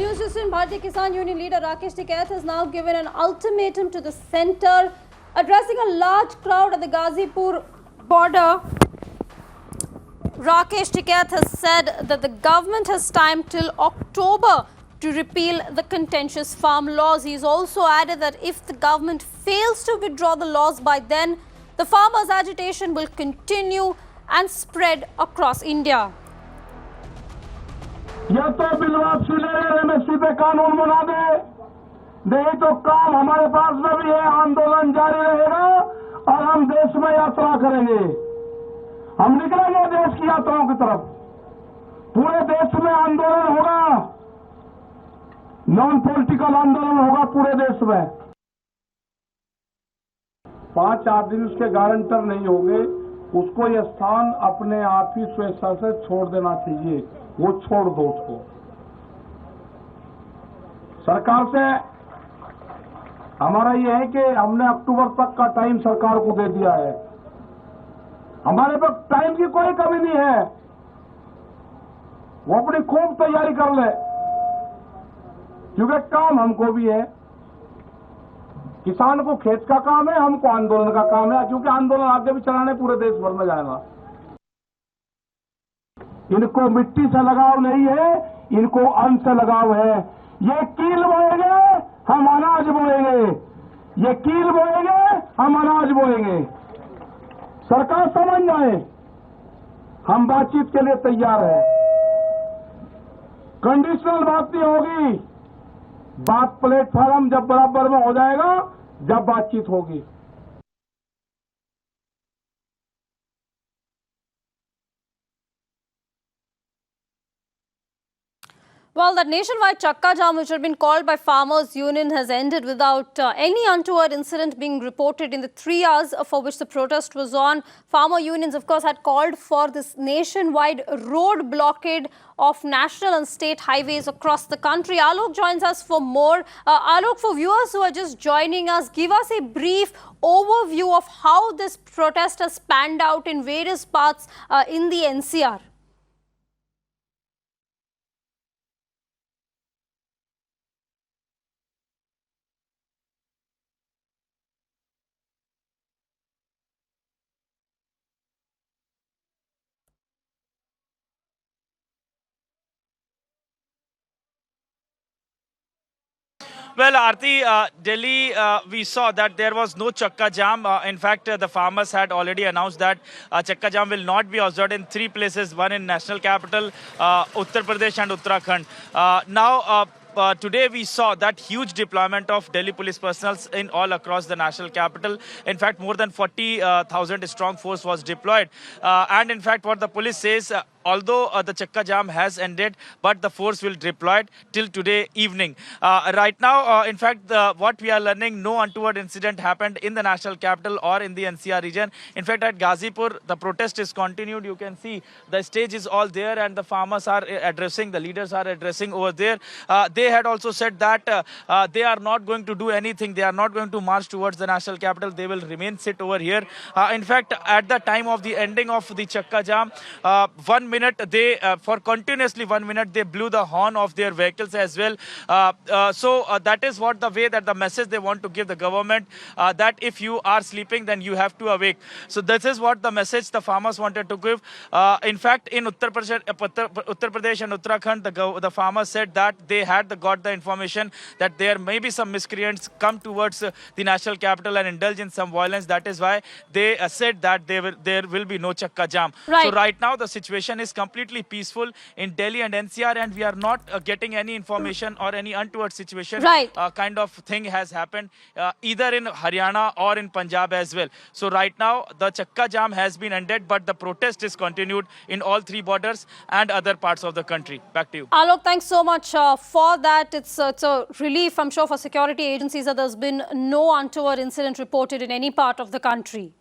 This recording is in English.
news just in, Bharatiya Kisan Union leader Rakesh Tikait has now given an ultimatum to the centre. Addressing a large crowd at the Ghazipur border, Rakesh Tikait has said that the government has time till October to repeal the contentious farm laws. He's also added that if the government fails to withdraw the laws by then, the farmers' agitation will continue and spread across India. या तो bill वापसी ले MSP पे कानून बना दे, नहीं तो काम हमारे पास में भी है, आंदोलन जारी रहेगा और हम देश में यात्रा करेंगे। हम निकलेंगे देश की यात्राओं की तरफ, पूरे देश में आंदोलन होगा, नॉन पॉलिटिकल आंदोलन होगा पूरे देश में। 5 आदमी उसके गारंटर नहीं होंगे, उसको ये स्थान अपने आप ही स्वेच्छा से छोड़ देना चाहिए, वो छोड़ दो उसको। सरकार से हमारा ये है कि हमने अक्टूबर तक का टाइम सरकार को दे दिया है, हमारे पास टाइम की कोई कमी नहीं है, वो अपनी खूब तैयारी कर ले, क्योंकि काम हमको भी है। किसान को खेत का काम है, हमको आंदोलन का काम है, क्योंकि आंदोलन आगे भी चलाने पूरे देश भर में जाएगा। इनको मिट्टी से लगाव नहीं है, इनको अन्न से लगाव है। ये कील बोएंगे, हम अनाज बोएंगे, ये कील बोएंगे, हम अनाज बोएंगे। सरकार समझ जाए, हम बातचीत के लिए तैयार हैं। कंडीशनल बात नहीं होगी, बात प्लेटफॉर्म जब बराबर में हो जाएगा, जब बातचीत होगी। Well, that nationwide chakka jam which had been called by farmers' union has ended without any untoward incident being reported in the 3 hours for which the protest was on. Farmer unions, of course, had called for this nationwide road blockade of national and state highways across the country. Alok joins us for more. Alok, for viewers who are just joining us, give us a brief overview of how this protest has panned out in various parts in the NCR. Well, Aarti, Delhi, we saw that there was no chakka jam. In fact, the farmers had already announced that chakka jam will not be observed in 3 places, one in national capital, Uttar Pradesh and Uttarakhand. Today we saw that huge deployment of Delhi police personnel in all across the national capital. In fact, more than 40,000 strong force was deployed. And in fact, what the police says, although the chakka jam has ended, but the force will deploy till today evening. Right now, in fact, what we are learning, no untoward incident happened in the national capital or in the NCR region. In fact, at Ghazipur, the protest is continued. You can see the stage is all there and the farmers are addressing, the leaders are addressing over there. They had also said that they are not going to do anything. They are not going to march towards the national capital. They will remain sit over here. In fact, at the time of the ending of the chakka jam, 1 minute, they for continuously 1 minute they blew the horn of their vehicles as well. So that is what the way that the message they want to give the government, that if you are sleeping then you have to awake. So this is what the message the farmers wanted to give. In fact, in Uttar Pradesh and Uttarakhand, the farmers said that they had got the information that there may be some miscreants come towards the national capital and indulge in some violence. That is why they said that there will be no chakka jam. Right. So right now the situation is completely peaceful in Delhi and NCR, and we are not getting any information or any untoward situation. Right. Kind of thing has happened either in Haryana or in Punjab as well. So right now the chakka jam has been ended, but the protest is continued in all 3 borders and other parts of the country. Back to you. Alok, thanks so much for that. It's a relief, I'm sure, for security agencies that there's been no untoward incident reported in any part of the country.